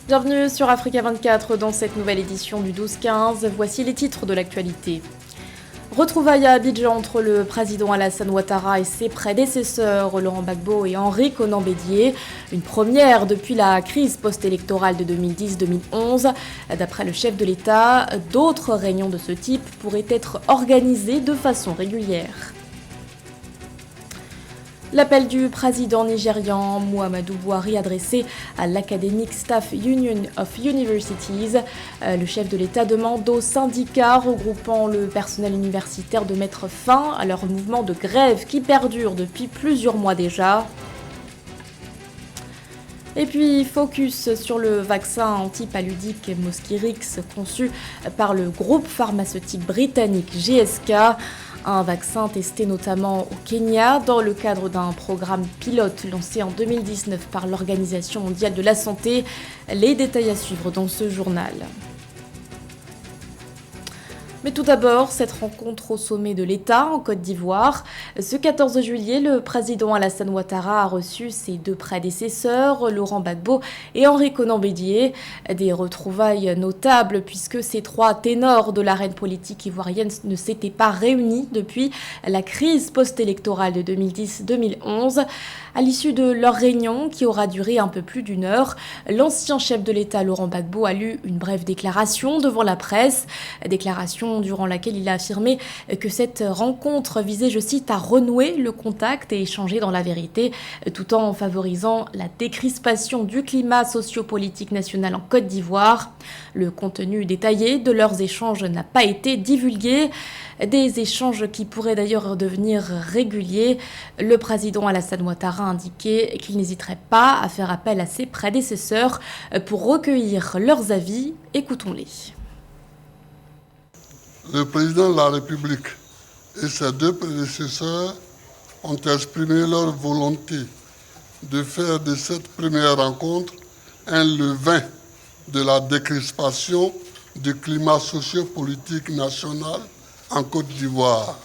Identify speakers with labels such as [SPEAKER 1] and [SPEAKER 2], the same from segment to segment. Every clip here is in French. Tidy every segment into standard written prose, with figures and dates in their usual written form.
[SPEAKER 1] Bienvenue sur Africa 24 dans cette nouvelle édition du 12-15. Voici les titres de l'actualité. Retrouvailles à Abidjan entre le président Alassane Ouattara et ses prédécesseurs Laurent Gbagbo et Henri Konan Bédié. Une première depuis la crise post-électorale de 2010-2011. D'après le chef de l'État, d'autres réunions de ce type pourraient être organisées de façon régulière. L'appel du président nigérian Muhammadu Buhari adressé à l'Academic Staff Union of Universities. Le chef de l'État demande aux syndicats regroupant le personnel universitaire de mettre fin à leur mouvement de grève qui perdure depuis plusieurs mois déjà. Et puis, focus sur le vaccin antipaludique Mosquirix conçu par le groupe pharmaceutique britannique GSK. Un vaccin testé notamment au Kenya dans le cadre d'un programme pilote lancé en 2019 par l'Organisation mondiale de la santé. Les détails à suivre dans ce journal. Mais tout d'abord, cette rencontre au sommet de l'État en Côte d'Ivoire. Ce 14 juillet, le président Alassane Ouattara a reçu ses deux prédécesseurs, Laurent Gbagbo et Henri Konan Bédié. Des retrouvailles notables puisque ces trois ténors de l'arène politique ivoirienne ne s'étaient pas réunis depuis la crise post-électorale de 2010-2011. À l'issue de leur réunion, qui aura duré un peu plus d'une heure, l'ancien chef de l'État Laurent Gbagbo a lu une brève déclaration devant la presse. Déclaration durant laquelle il a affirmé que cette rencontre visait, je cite, à renouer le contact et échanger dans la vérité, tout en favorisant la décrispation du climat sociopolitique national en Côte d'Ivoire. Le contenu détaillé de leurs échanges n'a pas été divulgué. Des échanges qui pourraient d'ailleurs devenir réguliers. Le président Alassane Ouattara a indiqué qu'il n'hésiterait pas à faire appel à ses prédécesseurs pour recueillir leurs avis. Écoutons-les.
[SPEAKER 2] Le président de la République et ses deux prédécesseurs ont exprimé leur volonté de faire de cette première rencontre un levain de la décrispation du climat sociopolitique national en Côte d'Ivoire.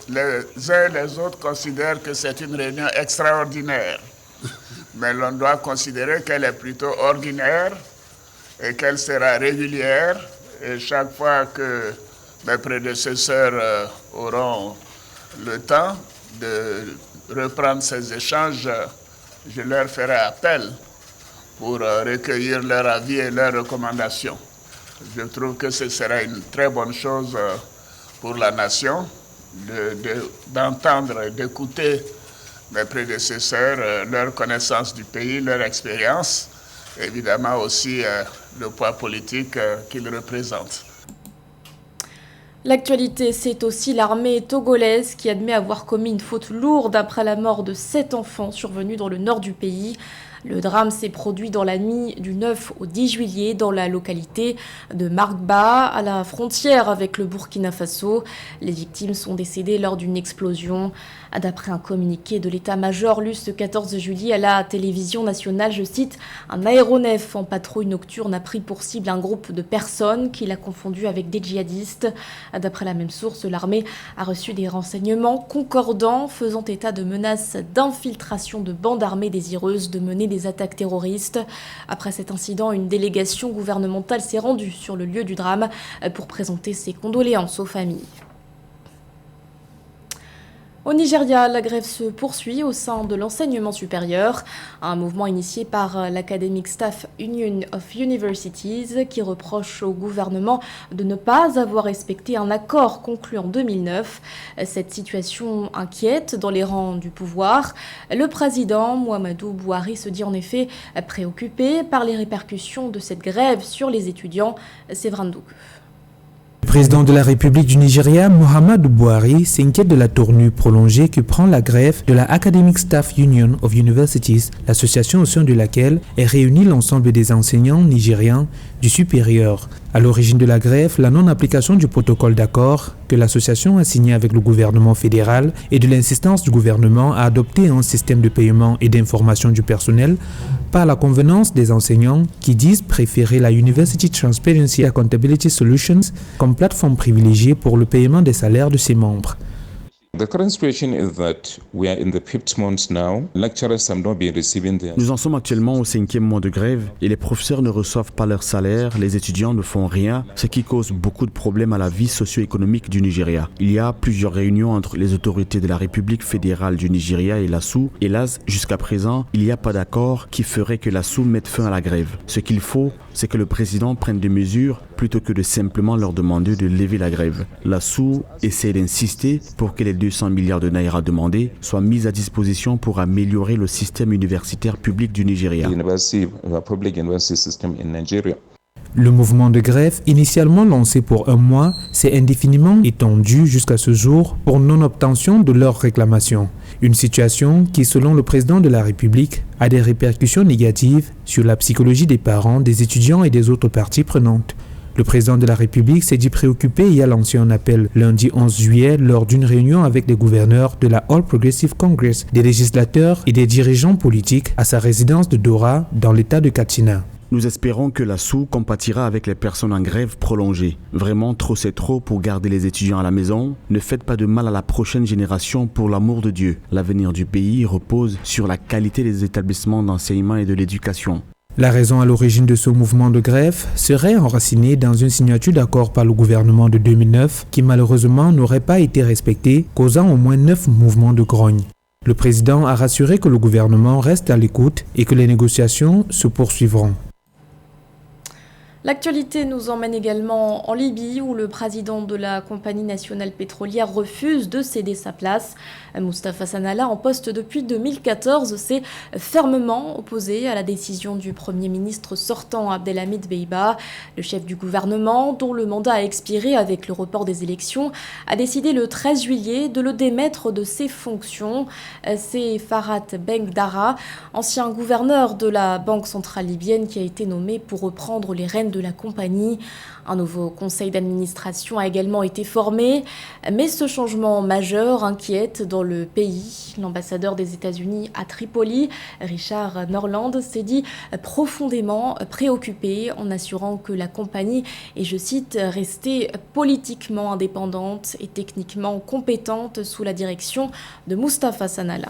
[SPEAKER 3] Les uns et les autres considèrent que c'est une réunion extraordinaire, mais l'on doit considérer qu'elle est plutôt ordinaire et qu'elle sera régulière. Et chaque fois que mes prédécesseurs auront le temps de reprendre ces échanges, je leur ferai appel pour recueillir leurs avis et leurs recommandations. Je trouve que ce sera une très bonne chose pour la nation d'entendre et d'écouter mes prédécesseurs, leur connaissance du pays, leur expérience, évidemment aussi le poids politique qu'ils représentent.
[SPEAKER 1] L'actualité, c'est aussi l'armée togolaise qui admet avoir commis une faute lourde après la mort de 7 enfants survenus dans le nord du pays. Le drame s'est produit dans la nuit du 9 au 10 juillet dans la localité de Markba, à la frontière avec le Burkina Faso. Les victimes sont décédées lors d'une explosion. D'après un communiqué de l'état-major lu ce 14 juillet à la télévision nationale, je cite, « Un aéronef en patrouille nocturne a pris pour cible un groupe de personnes qu'il a confondu avec des djihadistes. » D'après la même source, l'armée a reçu des renseignements concordants faisant état de menaces d'infiltration de bandes armées désireuses de mener des attaques terroristes. Après cet incident, une délégation gouvernementale s'est rendue sur le lieu du drame pour présenter ses condoléances aux familles. Au Nigeria, la grève se poursuit au sein de l'enseignement supérieur, un mouvement initié par l'Academic Staff Union of Universities qui reproche au gouvernement de ne pas avoir respecté un accord conclu en 2009. Cette situation inquiète dans les rangs du pouvoir. Le président Muhammadu Buhari se dit en effet préoccupé par les répercussions de cette grève sur les étudiants. Séverin Ndouk.
[SPEAKER 4] Le président de la République du Nigeria, Muhammadu Buhari, s'inquiète de la tournure prolongée que prend la grève de la Academic Staff Union of Universities, l'association au sein de laquelle est réuni l'ensemble des enseignants nigérians du supérieur. À l'origine de la grève, la non-application du protocole d'accord que l'association a signé avec le gouvernement fédéral et de l'insistance du gouvernement à adopter un système de paiement et d'information du personnel par la convenance des enseignants qui disent préférer la University Transparency Accountability Solutions comme plateforme privilégiée pour le paiement des salaires de ses membres.
[SPEAKER 5] Nous en sommes actuellement au 5e mois de grève et les professeurs ne reçoivent pas leur salaire, les étudiants ne font rien, ce qui cause beaucoup de problèmes à la vie socio-économique du Nigeria. Il y a plusieurs réunions entre les autorités de la République fédérale du Nigeria et l'ASUU. Hélas, jusqu'à présent, il n'y a pas d'accord qui ferait que l'ASUU mette fin à la grève. Ce qu'il faut, c'est que le président prenne des mesures plutôt que de simplement leur demander de lever la grève. L'ASUU essaie d'insister pour que les 200 milliards de naira demandés soient mis à disposition pour améliorer le système universitaire public du Nigeria.
[SPEAKER 4] Le mouvement de grève, initialement lancé pour un mois, s'est indéfiniment étendu jusqu'à ce jour pour non-obtention de leurs réclamations. Une situation qui, selon le président de la République, a des répercussions négatives sur la psychologie des parents, des étudiants et des autres parties prenantes. Le président de la République s'est dit préoccupé et a lancé un appel lundi 11 juillet lors d'une réunion avec les gouverneurs de la All Progressive Congress, des législateurs et des dirigeants politiques à sa résidence de Dora dans l'état de Katsina.
[SPEAKER 5] Nous espérons que l'ASUU compatira avec les personnes en grève prolongée. Vraiment, trop c'est trop pour garder les étudiants à la maison. Ne faites pas de mal à la prochaine génération pour l'amour de Dieu. L'avenir du pays repose sur la qualité des établissements d'enseignement et de l'éducation.
[SPEAKER 4] La raison à l'origine de ce mouvement de grève serait enracinée dans une signature d'accord par le gouvernement de 2009 qui malheureusement n'aurait pas été respectée, causant au moins 9 mouvements de grogne. Le président a rassuré que le gouvernement reste à l'écoute et que les négociations se poursuivront.
[SPEAKER 1] L'actualité nous emmène également en Libye où le président de la compagnie nationale pétrolière refuse de céder sa place. Moustapha Sanala, en poste depuis 2014, s'est fermement opposé à la décision du Premier ministre sortant Abdelhamid Dbeibah. Le chef du gouvernement, dont le mandat a expiré avec le report des élections, a décidé le 13 juillet de le démettre de ses fonctions. C'est Farhat Bengdara, ancien gouverneur de la Banque centrale libyenne, qui a été nommé pour reprendre les rênes de la compagnie. Un nouveau conseil d'administration a également été formé, mais ce changement majeur inquiète dans le pays. L'ambassadeur des États-Unis à Tripoli, Richard Norland, s'est dit profondément préoccupé en assurant que la compagnie est, je cite, restée politiquement indépendante et techniquement compétente sous la direction de Moustapha Sanala.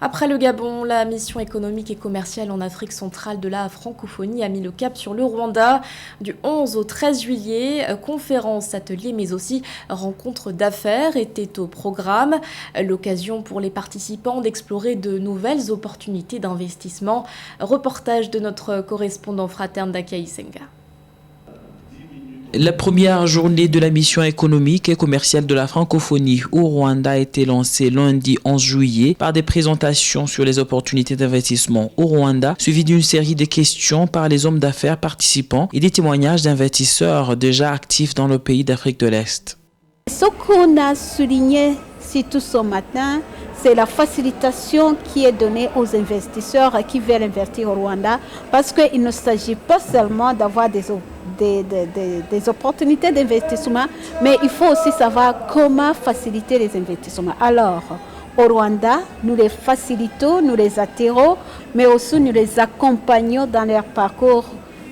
[SPEAKER 1] Après le Gabon, la mission économique et commerciale en Afrique centrale de la francophonie a mis le cap sur le Rwanda du 11 au 13 juillet. Conférences, ateliers, mais aussi rencontres d'affaires étaient au programme. L'occasion pour les participants d'explorer de nouvelles opportunités d'investissement. Reportage de notre correspondant fraterne d'Akaï Senga.
[SPEAKER 6] La première journée de la mission économique et commerciale de la francophonie au Rwanda a été lancée lundi 11 juillet par des présentations sur les opportunités d'investissement au Rwanda, suivies d'une série de questions par les hommes d'affaires participants et des témoignages d'investisseurs déjà actifs dans le pays d'Afrique de l'Est.
[SPEAKER 7] Ce qu'on a souligné surtout ce matin, c'est la facilitation qui est donnée aux investisseurs qui veulent investir au Rwanda, parce qu'il ne s'agit pas seulement d'avoir des opportunités d'investissement, mais il faut aussi savoir comment faciliter les investissements. Alors, au Rwanda, nous les facilitons, nous les attirons, mais aussi nous les accompagnons dans leur parcours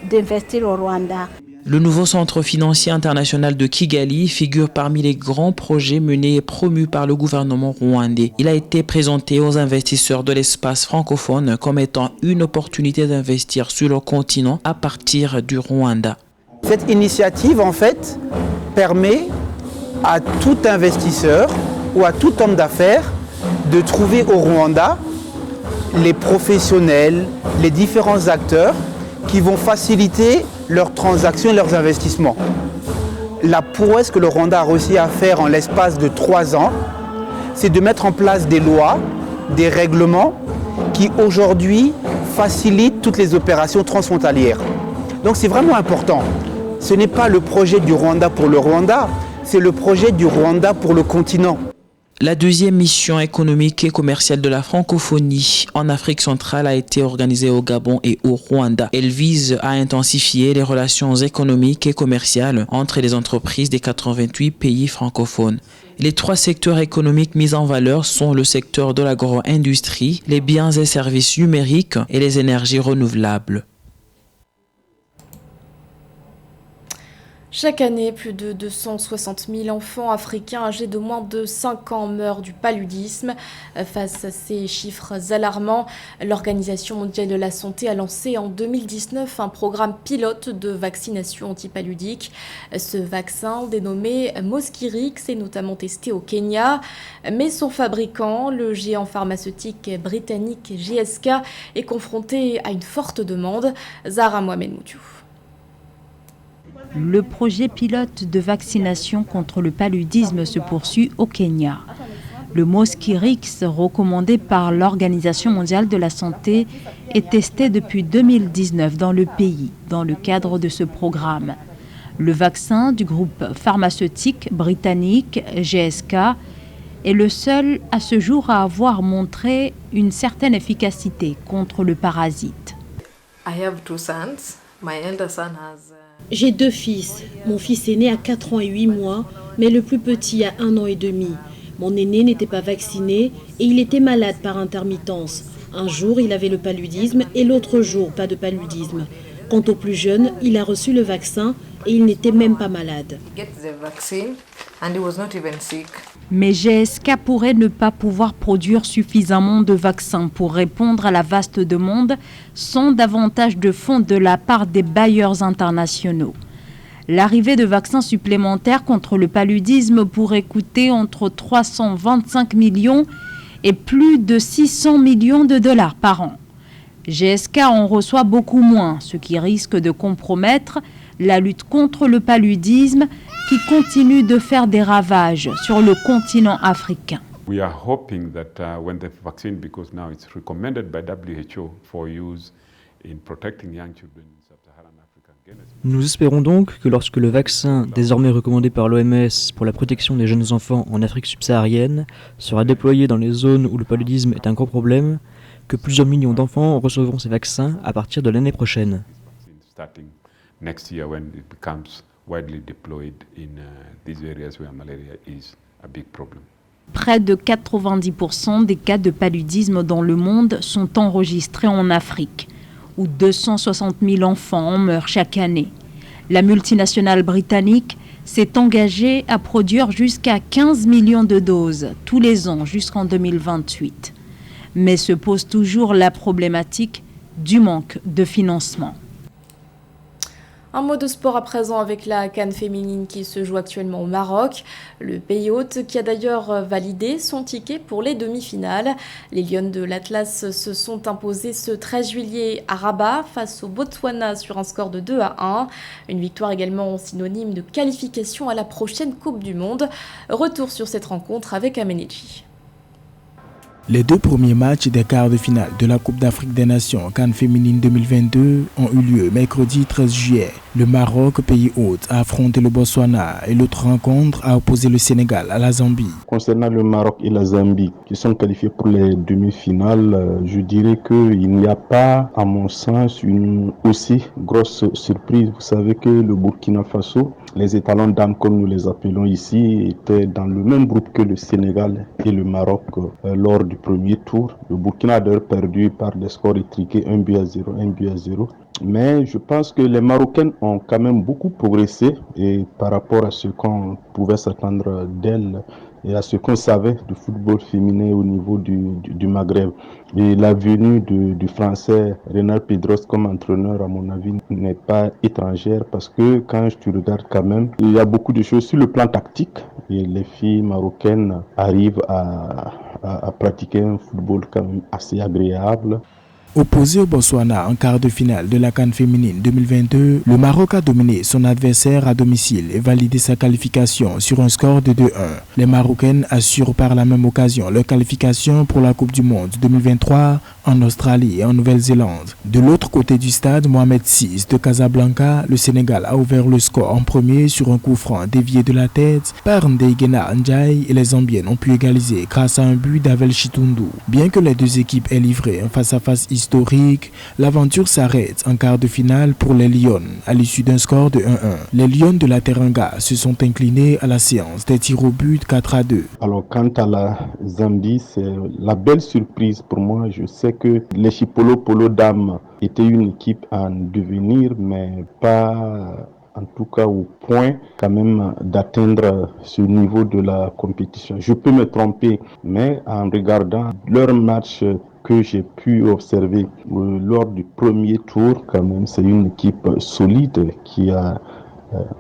[SPEAKER 7] d'investir au Rwanda.
[SPEAKER 6] Le nouveau centre financier international de Kigali figure parmi les grands projets menés et promus par le gouvernement rwandais. Il a été présenté aux investisseurs de l'espace francophone comme étant une opportunité d'investir sur le continent à partir du Rwanda.
[SPEAKER 8] Cette initiative, en fait, permet à tout investisseur ou à tout homme d'affaires de trouver au Rwanda les professionnels, les différents acteurs qui vont faciliter leurs transactions et leurs investissements. La prouesse que le Rwanda a réussi à faire en l'espace de 3 ans, c'est de mettre en place des lois, des règlements qui aujourd'hui facilitent toutes les opérations transfrontalières. Donc c'est vraiment important. Ce n'est pas le projet du Rwanda pour le Rwanda, c'est le projet du Rwanda pour le continent.
[SPEAKER 6] La deuxième mission économique et commerciale de la francophonie en Afrique centrale a été organisée au Gabon et au Rwanda. Elle vise à intensifier les relations économiques et commerciales entre les entreprises des 88 pays francophones. Les 3 secteurs économiques mis en valeur sont le secteur de l'agro-industrie, les biens et services numériques et les énergies renouvelables.
[SPEAKER 1] Chaque année, plus de 260 000 enfants africains âgés de moins de 5 ans meurent du paludisme. Face à ces chiffres alarmants, l'Organisation mondiale de la santé a lancé en 2019 un programme pilote de vaccination antipaludique. Ce vaccin, dénommé Mosquirix, est notamment testé au Kenya. Mais son fabricant, le géant pharmaceutique britannique GSK, est confronté à une forte demande. Zahra Mohamed Moutiou.
[SPEAKER 9] Le projet pilote de vaccination contre le paludisme se poursuit au Kenya. Le Mosquirix, recommandé par l'Organisation mondiale de la santé, est testé depuis 2019 dans le pays, dans le cadre de ce programme. Le vaccin du groupe pharmaceutique britannique GSK est le seul à ce jour à avoir montré une certaine efficacité contre le parasite.
[SPEAKER 10] J'ai 2 fils. Mon fils aîné a 4 ans et 8 mois, mais le plus petit a 1 an et demi. Mon aîné n'était pas vacciné et il était malade par intermittence. Un jour, il avait le paludisme et l'autre jour, pas de paludisme. Quant au plus jeune, il a reçu le vaccin et il n'était même pas malade.
[SPEAKER 9] Mais GSK pourrait ne pas pouvoir produire suffisamment de vaccins pour répondre à la vaste demande sans davantage de fonds de la part des bailleurs internationaux. L'arrivée de vaccins supplémentaires contre le paludisme pourrait coûter entre 325 millions et plus de 600 millions de dollars par an. GSK en reçoit beaucoup moins, ce qui risque de compromettre la lutte contre le paludisme qui continue de faire des ravages sur le continent africain.
[SPEAKER 11] We are hoping that when the vaccine, because now it's recommended by WHO for use in protecting young children in sub-Saharan Africa.
[SPEAKER 12] Nous espérons donc que lorsque le vaccin, désormais recommandé par l'OMS pour la protection des jeunes enfants en Afrique subsaharienne, sera déployé dans les zones où le paludisme est un gros problème, que plusieurs millions d'enfants recevront ces vaccins à partir de l'année prochaine.
[SPEAKER 11] Next year when it becomes widely deployed in these areas where malaria is a big problem.
[SPEAKER 9] Près de 90% des cas de paludisme dans le monde sont enregistrés en Afrique, où 260 000 enfants en meurent chaque année. La multinationale britannique s'est engagée à produire jusqu'à 15 millions de doses tous les ans jusqu'en 2028. Mais se pose toujours la problématique du manque de financement.
[SPEAKER 1] Un mot de sport à présent avec la CAN féminine qui se joue actuellement au Maroc. Le pays hôte qui a d'ailleurs validé son ticket pour les demi-finales. Les Lionnes de l'Atlas se sont imposées ce 13 juillet à Rabat face au Botswana sur un score de 2-1. Une victoire également synonyme de qualification à la prochaine Coupe du Monde. Retour sur cette rencontre avec Ameneji.
[SPEAKER 4] Les 2 premiers matchs des quarts de finale de la Coupe d'Afrique des Nations CAN féminine 2022 ont eu lieu mercredi 13 juillet. Le Maroc, pays hôte, a affronté le Botswana et l'autre rencontre a opposé le Sénégal à la Zambie.
[SPEAKER 13] Concernant le Maroc et la Zambie qui sont qualifiés pour les demi-finales, je dirais qu'il n'y a pas, à mon sens, une aussi grosse surprise. Vous savez que le Burkina Faso, les étalons d'âme comme nous les appelons ici, étaient dans le même groupe que le Sénégal et le Maroc lors du premier tour. Le Burkina a d'ailleurs perdu par des scores étriqués 1-0, 1-0. Mais je pense que les Marocaines ont quand même beaucoup progressé et par rapport à ce qu'on pouvait s'attendre d'elles et à ce qu'on savait du football féminin au niveau du Maghreb. Et la venue du Français Renard Pedros comme entraîneur, à mon avis, n'est pas étrangère parce que quand tu regardes quand même, il y a beaucoup de choses sur le plan tactique et les filles marocaines arrivent à pratiquer un football quand même assez agréable.
[SPEAKER 4] Opposé au Botswana en quart de finale de la CAN féminine 2022, le Maroc a dominé son adversaire à domicile et validé sa qualification sur un score de 2-1. Les Marocaines assurent par la même occasion leur qualification pour la Coupe du Monde 2023 en Australie et en Nouvelle-Zélande. De l'autre côté du stade Mohamed VI de Casablanca, le Sénégal a ouvert le score en premier sur un coup franc dévié de la tête par Ndeigena Ndiaye et les Zambiennes ont pu égaliser grâce à un but d'Avel Chitundu. Bien que les 2 équipes aient livré un face-à-face historique, l'aventure s'arrête en quart de finale pour les Lionnes à l'issue d'un score de 1-1. Les Lionnes de la Teranga se sont inclinées à la séance des tirs au but 4-2.
[SPEAKER 13] Alors quant à la Zambie, c'est la belle surprise pour moi. Je sais que les Chipolo Polo Dames étaient une équipe en devenir, mais pas en tout cas au point quand même d'atteindre ce niveau de la compétition. Je peux me tromper, mais en regardant leur match que j'ai pu observer lors du premier tour, quand même, c'est une équipe solide qui a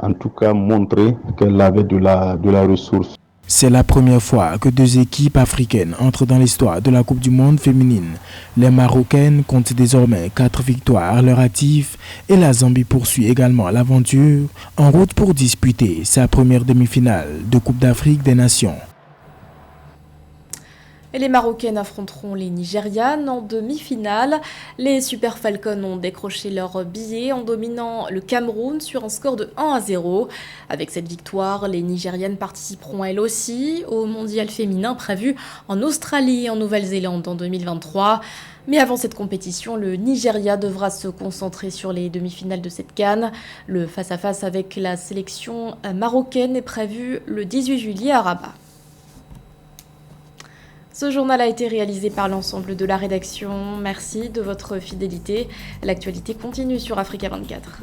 [SPEAKER 13] en tout cas montré qu'elle avait de la ressource.
[SPEAKER 4] C'est la première fois que deux équipes africaines entrent dans l'histoire de la Coupe du Monde féminine. Les Marocaines comptent désormais 4 victoires à leur actif et la Zambie poursuit également l'aventure en route pour disputer sa première demi-finale de Coupe d'Afrique des Nations.
[SPEAKER 1] Et les Marocaines affronteront les Nigérianes en demi-finale. Les Super Falcons ont décroché leur billet en dominant le Cameroun sur un score de 1-0. Avec cette victoire, les Nigérianes participeront elles aussi au mondial féminin prévu en Australie et en Nouvelle-Zélande en 2023. Mais avant cette compétition, le Nigeria devra se concentrer sur les demi-finales de cette CAN. Le face-à-face avec la sélection marocaine est prévu le 18 juillet à Rabat. Ce journal a été réalisé par l'ensemble de la rédaction. Merci de votre fidélité. L'actualité continue sur Africa 24.